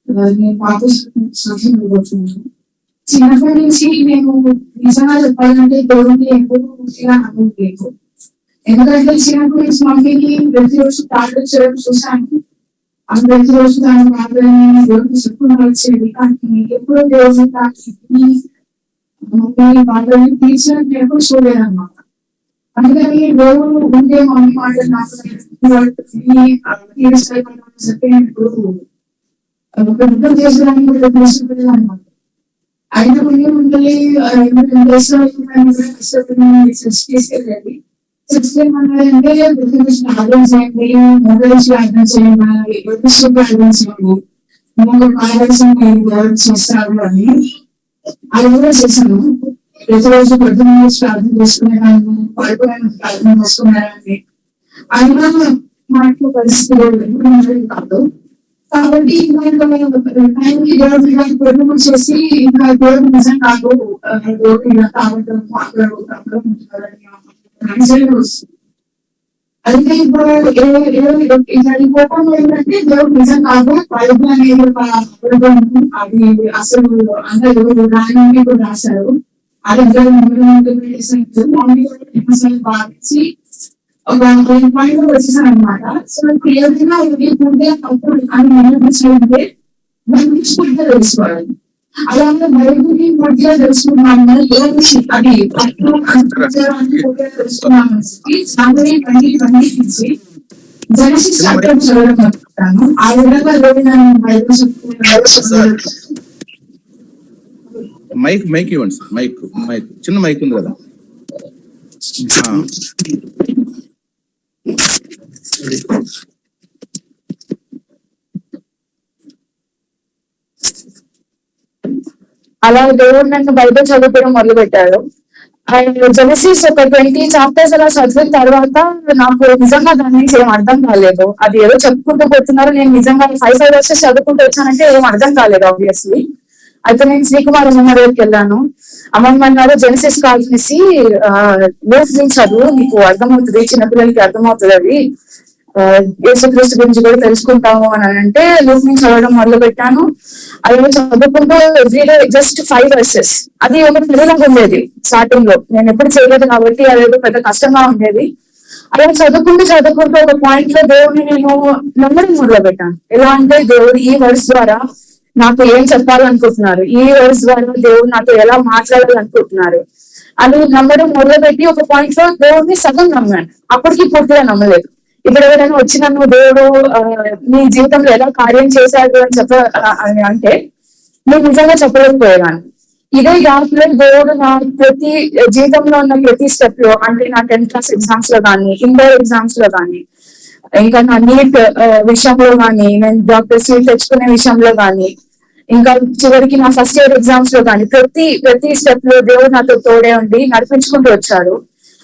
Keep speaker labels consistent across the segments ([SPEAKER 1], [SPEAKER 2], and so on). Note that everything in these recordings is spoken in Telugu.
[SPEAKER 1] నేను పాత చదువుతున్నాను. చిన్నప్పటి నుంచి నేను నిజంగా చెప్పాలంటే దేవుడిని ఎప్పుడు పూర్తిగా నమ్మలేదు. ఎందుకంటే చిన్నప్పటి నుంచి మమ్మీని ప్రతిరోజు ప్రార్థన చేయడం చూశాను. ఆ ప్రతిరోజు దాని ప్రార్థనని దేవుడికి చెప్పుకుని వచ్చేది. కానీ ఎప్పుడో దేవుడు మమ్మీ వాళ్ళని తీర్చినట్టు ఎప్పుడు చూడలేదు అన్నమాట. అందుకని దేవుడు ఉండే మమ్మీ మాట నాకు చెప్పి ఇప్పుడు ఒక యుద్ధం చేసడానికి కూడా తీసుకుపోయేది అనమాట. అయిన మళ్ళీ తీసుకెళ్ళండి. తీసుకెళ్ళమన్నారంటే ఆర్డర్ చేయండి, మొబైల్స్ ఆర్డర్ చేయండి, ఆర్డర్ చేయండి, చేస్తారు అని అది కూడా చేశాను. ప్రతిరోజు పొద్దున్న ప్రార్థన చేసుకునేదాన్ని, పడుకోవడానికి ప్రార్థన చేసుకునేదాన్ని. అయినా మా ఇంట్లో పరిస్థితులు కాదు. కాబట్టి టైంకి దేవుడు పొద్దున చేసి ఇంకా దేవుడు నిజం కాదు దేవుడు ఇలా తాగడం మాట్లాడుకుంటారని వస్తుంది. అయితే ఇప్పుడు ఈ కోపంలో ఏంటంటే దేవుడు నిజం కాదు, బైబిల్ అనేది అది అసలు అందరూ రాయడానికి కూడా రాశారు. అది భావించి ఒక పాయింట్ వచ్చేసాను అనమాట. సో క్లియర్గా అప్పుడు అని నిర్ణయించే దాన్ని పూర్తిగా తెలుసుకోవాలి. అలాగే బైబిల్ని పూర్తిగా తెలుసుకున్నాము, అది తెలుసుకున్నాము. సామరీ ఖండించి జనసిస్ చట్టం చదవడం ఆ విధంగా బైబిల్
[SPEAKER 2] మైక్ మైక్ ఇవ్వండి సార్. మైక్ మైక్ చిన్న మైక్ ఉంది కదా.
[SPEAKER 1] అలా దేవుడు నన్ను బైబిల్ చదువుకోవడం మొదలు పెట్టాడు. జెనసిస్ ఒక 20 చాప్టర్స్ అలా చదివిన తర్వాత నాకు నిజంగా దాని నుంచి ఏం అర్థం కాలేదు. అది ఏదో చెప్పుకుంటూ పోతున్నారు, నేను నిజంగా 5 వర్సెస్ చదువుకుంటూ వచ్చానంటే ఏం అర్థం కాలేదు ఆబ్వియస్లీ. అయితే నేను శ్రీకుమార్ అమ్మమ్మ దగ్గరికి వెళ్ళాను. అమ్మమ్మ అన్నారు జెనసిస్ కాల్ చేసి లోపు నుంచి చదువు, నీకు అర్థమవుతుంది, చిన్నపిల్లలకి అర్థమవుతుంది, అది యేసుక్రీస్తు గురించి కూడా తెలుసుకుంటాము అని అంటే లోపు నుంచి చదవడం మొదలు పెట్టాను. అది చదువుకుంటూ ఎవ్రీడే జస్ట్ 5 వర్సెస్. అది ఒక పిల్లలకు ఉండేది స్టార్టింగ్ లో, నేను ఎప్పుడు చేయలేదు కాబట్టి అదేదో పెద్ద కష్టంగా ఉండేది. అలా చదువుకుంటూ ఒక పాయింట్ లో దేవుడిని నేను నమ్మడం మొదలు పెట్టాను. ఎలా అంటే దేవుడు ఈ వర్స్ ద్వారా నాకు ఏం చెప్పాలనుకుంటున్నారు, ఈ వర్స్ ద్వారా దేవుడు నాతో ఎలా మాట్లాడాలనుకుంటున్నారు అని నమ్మడం మొదలుపెట్టి ఒక పాయింట్ లో దేవుడిని సగం నమ్మాను. అప్పటికి పూర్తిగా నమ్మలేదు. ఇప్పుడు ఎవరైనా వచ్చి నన్ను దేవుడు నీ జీవితంలో ఎలా కార్యం చేశాడు అని అంటే నేను నిజంగా చెప్పలేకపోయేదాన్ని. ఇదే గ్యాప్లో దేవుడు నా ప్రతి జీవితంలో ఉన్న ప్రతి స్టెప్ లో, అంటే నా 10th క్లాస్ ఎగ్జామ్స్ లో కానీ, ఇంటర్ ఎగ్జామ్స్ లో కానీ, ఇంకా నా నీట్ విషయంలో కానీ, నేను డాక్టర్ సీట్ తెచ్చుకునే విషయంలో కానీ, ఇంకా చివరికి నా ఫస్ట్ ఇయర్ ఎగ్జామ్స్ లో కానీ ప్రతి స్టెప్ లో దేవుడు నాతో తోడే ఉండి నడిపించుకుంటూ వచ్చారు.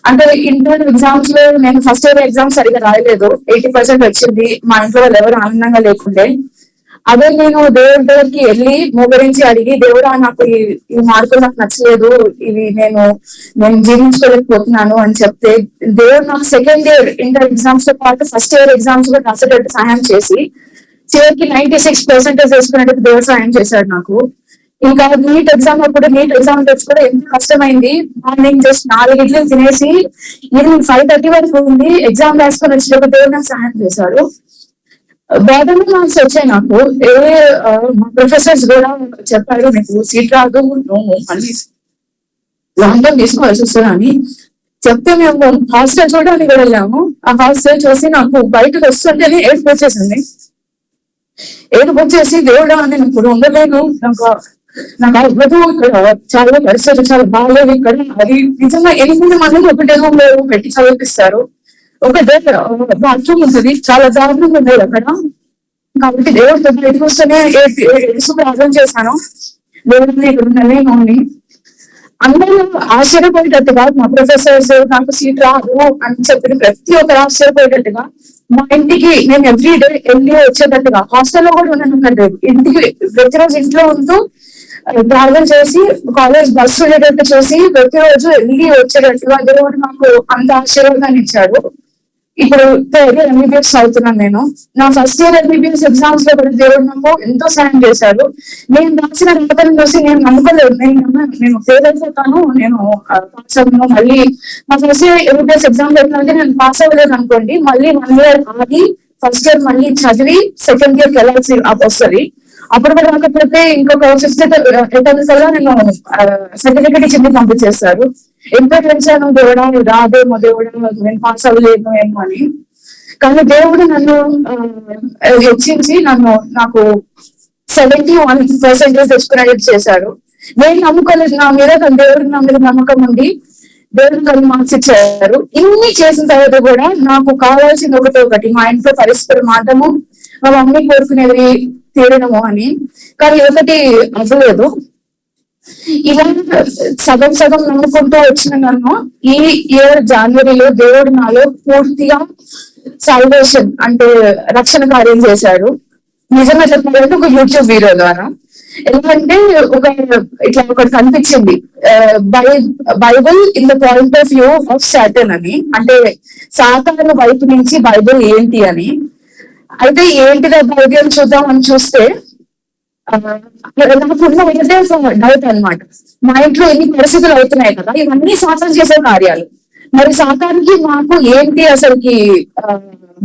[SPEAKER 1] అంటే ఇంటర్ ఎగ్జామ్స్ లో నేను ఫస్ట్ ఇయర్ ఎగ్జామ్స్ సరిగా రాయలేదు, 80% వచ్చింది. మా ఇంట్లో వాళ్ళు ఎవరు ఆనందంగా లేకుండే. అదే నేను దేవుడి దగ్గరికి వెళ్ళి మోకరించి అడిగి, దేవుడా నాకు ఈ మార్కులు నాకు నచ్చలేదు, ఇవి నేను జీవించుకోలేకపోతున్నాను అని చెప్తే దేవుడు నాకు సెకండ్ ఇయర్ ఇంటర్ ఎగ్జామ్స్ తో పాటు ఫస్ట్ ఇయర్ ఎగ్జామ్స్ కూడా రాసేటట్టు సహాయం చేసి చివరికి 96% వేసుకునేటట్టు దేవుడు సహాయం చేశాడు నాకు. ఇంకా నీట్ ఎగ్జామ్ అప్పుడు నీట్ ఎగ్జామ్ తెచ్చుకోవడం ఎంత కష్టమైంది. మార్నింగ్ జస్ట్ 4 ఇడ్లీలు తినేసి ఈవినింగ్ 5:30 వరకు ఉంది ఎగ్జామ్ రాసుకొని వచ్చినప్పుడు దేవుడు నాకు సహాయం చేశాడు. బాగా మార్క్స్ వచ్చాయి నాకు. మా ప్రొఫెసర్స్ కూడా చెప్పారు, నీకు సీట్ రాదు, నువ్వు మళ్ళీ లాంగ్ టర్మ్ తీసుకోవాల్సి వస్తుంది అని చెప్తే మేము హాస్టల్ చూడడానికి వెళ్ళాము. ఆ హాస్టల్ చూసి నాకు బయటకు వస్తుంటేనే ఏడుపు వచ్చేసింది. ఏడుపు వచ్చేసి దేవుడా నేను ఇప్పుడు ఉండలేను, నాకు అవ్వదు, ఇక్కడ చాలా పరిస్థితులు చాలా బాగాలేవు, ఇక్కడ అది నిజంగా 8 మందిని ఒకటే రూమ్ లో పెట్టి చదివిపిస్తారు, ఒకటే బాత్రూమ్ ఉంటుంది, చాలా దారుణంగా ఉండేది అక్కడ. కాబట్టి దేవుడితో బయటకు వస్తేనే ప్రార్థన చేశాను, దేవుడిని ఇక్కడ ఉండలేను అని. అందరూ ఆశ్చర్యపోయేటట్టుగా, మా ప్రొఫెసర్స్ నాకు సీట్ రాదు అని చెప్పిన ప్రతి ఒక్కరు ఆశ్చర్యపోయేటట్టుగా, మా ఇంటికి నేను ఎవ్రీడే వెళ్ళి వచ్చేటట్టుగా, హాస్టల్లో కూడా ఉన్నాను, ఇంటికి ప్రతిరోజు ఇంట్లో ఉంటూ ట్రావెల్ చేసి కాలేజ్ బస్సు వెళ్ళేటట్టు చూసి ప్రతిరోజు వెళ్ళి వచ్చేటట్టుగా దేవుడు నాకు అంత ఆశీర్వాదాన్ని ఇచ్చాడు. ఇప్పుడు థర్డ్ ఇయర్ ఎంబీబీఎస్ చదువుతున్నాను నేను. నా ఫస్ట్ ఇయర్ ఎంబీబీఎస్ ఎగ్జామ్స్ లో కూడా దేవుడు నాకు ఎంతో సాయం చేశాడు. నేను రాసిన రాతను చూసి నేను నమ్మకలేదు, నేను ఫెయిల్ అయిపోతాను, నేను పాస్ అవ్వను. మళ్ళీ నా ఫస్ట్ ఇయర్ ఎంబీబీఎస్ ఎగ్జామ్ పెట్టినంటే నేను పాస్ అవ్వలేదు అనుకోండి, మళ్ళీ 1 year ఆగి ఫస్ట్ ఇయర్ మళ్ళీ చదివి సెకండ్ ఇయర్కి వెళ్ళాల్సి వస్తుంది. అప్పుడు కూడా రాకపోతే ఇంకొక 5th అటెంప్ట్ కల్లా నేను సర్టిఫికేట్ ఇచ్చి పంపించేస్తారు. ఎంతో టెన్షన్, దేవుడా రాదేమో, దేవుడా నేను పాస్ అవ్వలేను ఏమో అని. కానీ దేవుడు నన్ను హెచ్చించి నాకు 71% తెచ్చుకునేది చేశాడు. నేను నమ్ముకోలేదు, నా మీద దేవుడికి నా మీద నమ్మకం ఉంది. దేవుడు నన్ను మార్క్స్ ఇచ్చారు. ఇన్ని చేసిన తర్వాత కూడా నాకు కావాల్సింది ఒకటి, మా ఇంట్లో పరస్పర మాటము, మా మమ్మీ కోరుకునేది తీరడము అని. కానీ ఒకటి అవ్వలేదు. ఇలా సగం నమ్ముకుంటూ వచ్చిన నన్ను ఈ ఇయర్ జనవరిలో దేవుడు నాలో పూర్తిగా సాల్వేషన్ అంటే రక్షణ కార్యం చేశాడు. నిజంగా చెప్పాలంటే ఒక యూట్యూబ్ వీడియో ద్వారా. ఎందుకంటే ఇట్లా ఒకటి కనిపించింది, Bible in the point of view of Satan అని. అంటే సాతాను వైపు నుంచి బైబుల్ ఏంటి అని. అయితే ఏంటిదో బైబిల్ చూద్దాం అని చూస్తే నాకున్న ఒకటే డౌట్ అనమాట. మా ఇంట్లో ఎన్ని పరిస్థితులు అవుతున్నాయి కదా, ఇవన్నీ సాతాను చేసే కార్యాలు. మరి సాతానికి మాకు ఏంటి అసలుకి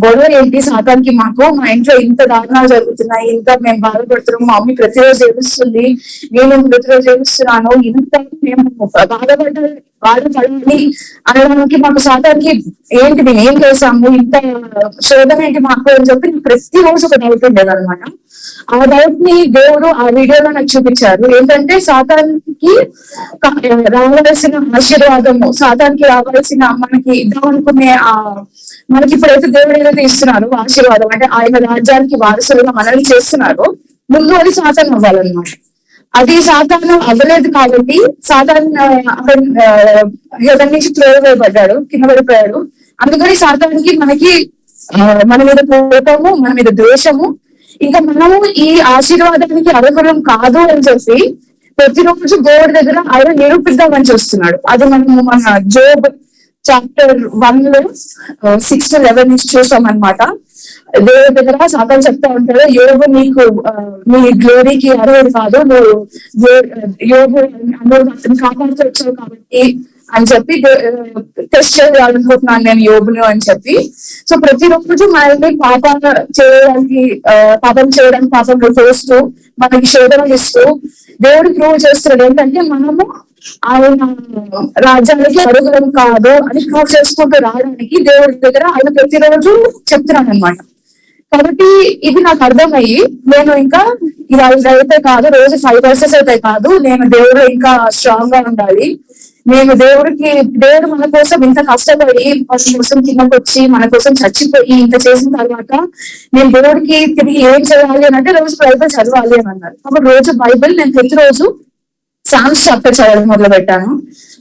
[SPEAKER 1] గొడవ ఏంటి? సాతానికి మాకు మా ఇంట్లో ఇంత దారుణాలు జరుగుతున్నాయి, ఇంత మేము బాధపడుతున్నాం, మా మమ్మీ ప్రతిరోజు ఏడుస్తుంది, నేను ప్రతిరోజు ఏడుస్తున్నాను, ఇంత మేము బాధపడాలి అనడానికి మాకు సాతానికి ఏంటి, మేము ఏం చేసాము, ఇంత శోధన ఏంటి మాకు అని చెప్పి ప్రతిరోజు ఒక డౌట్ ఉండేది అనమాట. ఆ డౌట్ ని దేవుడు ఆ వీడియోలో నాకు చూపించారు. ఏంటంటే సాతానికి రావాల్సిన ఆశీర్వాదము, సాతానికి రావాల్సిన మనకి ఇద్దామనుకునే మనకి ఇప్పుడైతే దేవుడు ఏదైతే ఇస్తున్నారు ఆశీర్వాదం, అంటే ఆయన రాజ్యానికి వారసులుగా మనల్ని చేస్తున్నారు, ముందు అది సాతాను అవ్వాలన్నమాట. అది సాతాను అవ్వలేదు కాబట్టి సాతాను హెవెన్ నుంచి త్రో వేయబడ్డాడు, కింద పడిపోయాడు. అందుకని సాతానికి మన మీద కోపము, మన మీద ద్వేషము, ఇంకా మనము ఈ ఆశీర్వాదానికి అర్హులం కాదు అని చెప్పి ప్రతిరోజు దేవుడి దగ్గర ఆయన నిరూపిద్దామని చూస్తున్నాడు. అది మనము మన జోబ్ చాప్టర్ 1 లో 6 to 11 నుంచి చూస్తాం అనమాట. దేవుడి దగ్గర సాతాను చెప్తా ఉంటాడు, యోబు నీకు నీ గ్లోరీకి అర్హుడు కాదు, నువ్వు యోబు అతను కాపాడుతూ వచ్చావు కాబట్టి అని చెప్పి టెస్ట్ చేయాలనుకుంటున్నాను నేను యోబును అని చెప్పి. సో ప్రతిరోజు మనల్ని పాపం చేయడానికి పాపంలో చేస్తూ మనకి శోధనలు ఇస్తూ దేవుడు ప్రూవ్ చేస్తున్నాడు ఏంటంటే మనము ఆయన రాజ్యానికి అడుగులం కాదు అని ప్రూవ్ చేసుకుంటూ రావడానికి దేవుడి దగ్గర ఆయన ప్రతిరోజు చెప్తున్నాను అనమాట. కాబట్టి ఇది నాకు అర్థమయ్యి నేను ఇంకా ఇలా అయితే కాదు, రోజు 5 verses అయితే కాదు, నేను దేవుడు ఇంకా స్ట్రాంగ్ గా ఉండాలి. నేను దేవుడు మన కోసం ఇంత కష్టపడి మన కోసం కిందకి వచ్చి మన కోసం చచ్చిపోయి ఇంత చేసిన తర్వాత నేను దేవుడికి తిరిగి ఏం చేయాలి అని అంటే రోజు బైబిల్ చదవాలి అని అన్నారు. కాబట్టి రోజు బైబిల్ నేను ప్రతిరోజు సామ్స్ చాప్టర్ చదవడం మొదలు పెట్టాను.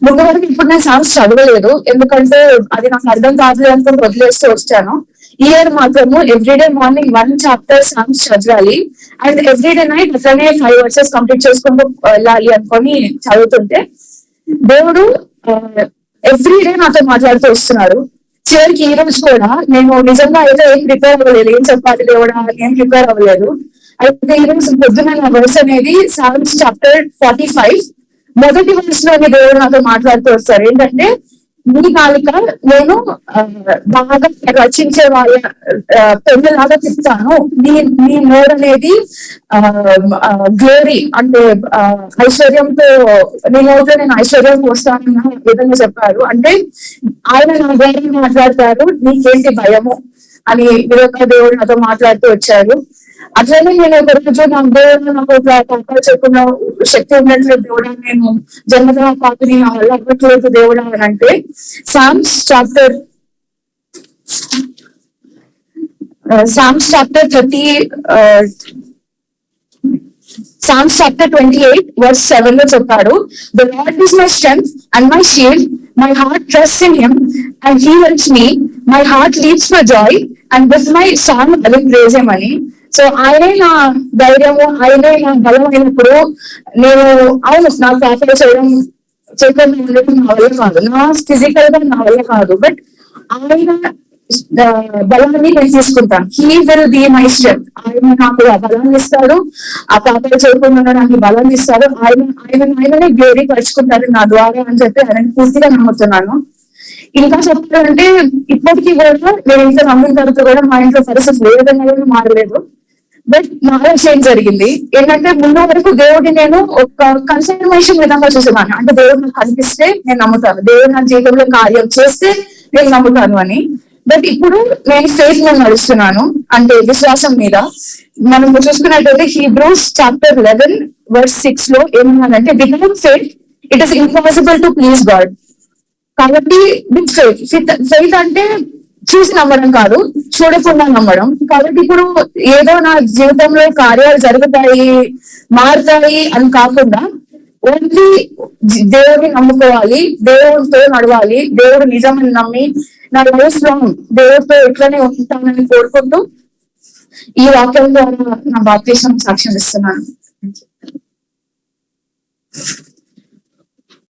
[SPEAKER 1] ముందు వరకు ఇప్పుడు నేను సామ్స్ చదవలేదు, ఎందుకంటే అది నాకు అర్థం కాదు అనుకుని వదిలేస్తూ వచ్చాను. ఈ ఇయర్ మాత్రము ఎవ్రీడే మార్నింగ్ 1 chapter సామ్స్ చదవాలి అండ్ ఎవ్రీడే నైట్ అట్లనే 5 verses కంప్లీట్ చేసుకుంటూ వెళ్ళాలి అనుకొని చదువుతుంటే దేవుడు ఎవ్రీడే నాతో మాట్లాడుతూ వస్తున్నారు. చివరికి ఈ రోజు కూడా నేను నిజంగా అయితే ఏం ప్రిపేర్ అవ్వలేదు, ఏం చెప్పాలి దేవుడా ఏం ప్రిపేర్ అవ్వలేదు. అయితే ఈ రోజు పొద్దున నా వర్స్ అనేది సామ్స్ చాప్టర్ 45 మొదటి వర్స్ లోని దేవుడు నాతో మాట్లాడుతూ వస్తారు. ఏంటంటే నీ నాలుక నేను బాగా రచించే వాళ్ళ పెళ్ళలాగా తిప్పుతాను, నీ నోరు అనేది గ్లోరీ అంటే ఐశ్వర్యంతో, నీ నోట్లో నేను ఐశ్వర్యం వస్తానన్న విధంగా చెప్పారు. అంటే ఆయన నా ద్వారా మాట్లాడతారు, నీకేంటి భయము అని విరోధ దేవుడు నాతో మాట్లాడుతూ వచ్చారు. అట్లనే నేను ఒక రోజు నా దేవుడు నాకు పాపాలు చెప్పిన శక్తి ఉన్నట్లేదు దేవుడా, నేను జన్మదా పాపిని నా వల్ల అవ్వట్లేదు దేవుడా అని అంటే సామ్స్ చాప్టర్ 28 verse 7 లో చెప్పాడు, the Lord is my strength and my shield, my heart trusts in him and he helps me, my heart leaps for joy and with my song I will praise him అని. సో ఆయనే నా ధైర్యము, ఆయనే నా బలం అయినప్పుడు నేను నాకు పాపలు చేయడం నా వల్ల కాదు, నా ఫిజికల్ గా నా వల్ల కాదు, బట్ ఆయన బలాన్ని నేను తీసుకుంటాను. He will be my strength. ఆయన నాకు ఆ బలాన్ని ఇస్తాడు, ఆ పాపలు చేయకుండా ఉండడానికి బలాన్ని ఇస్తాడు, ఆయననే గ్లోరీ పరుచుకుంటారు నా ద్వారా అని చెప్పి ఆయన పూర్తిగా నమ్ముతున్నాను. ఇంకా చెప్పాలంటే ఇప్పటికీ కూడా నేను ఇంకా నమ్మిన తర్వాత కూడా మా ఇంట్లో పరిస్థితి ఏ విధంగా కూడా మారలేదు. బట్ చాలా చేంజ్ జరిగింది. ఏంటంటే ముందు వరకు దేవుడిని నేను ఒక కన్సర్వేషన్ విధంగా చూసేవాడిని. అంటే దేవుడు నాకు కనిపిస్తే నేను నమ్ముతాను, దేవుడు నా జీవితంలో కార్యం చేస్తే నేను నమ్ముతాను అని. బట్ ఇప్పుడు నేను ఫెయిత్ మీద నడుస్తున్నాను, అంటే విశ్వాసం మీద. మనం చూసుకున్నట్టయితే హీబ్రూస్ చాప్టర్ 11 verse 6 లో ఏమన్నానంటే, without faith it is impossible to please God. కాబట్టి విత్ ఫెయిత్ అంటే చూసి నమ్మడం కాదు, చూడకుండా నమ్మడం. కాబట్టి ఇప్పుడు ఏదో నా జీవితంలో కార్యాలు జరుగుతాయి, మారుతాయి అని కాకుండా ఓన్లీ దేవుడిని నమ్ముకోవాలి, దేవుడితో నడవాలి, దేవుడు నిజమని నమ్మి నా లైఫ్ లాంగ్ దేవుడితో ఎట్లనే ఉంటానని కోరుకుంటూ ఈ వాక్యం ద్వారా నా బాప్తిస్మం సాక్ష్యం ఇస్తున్నాను.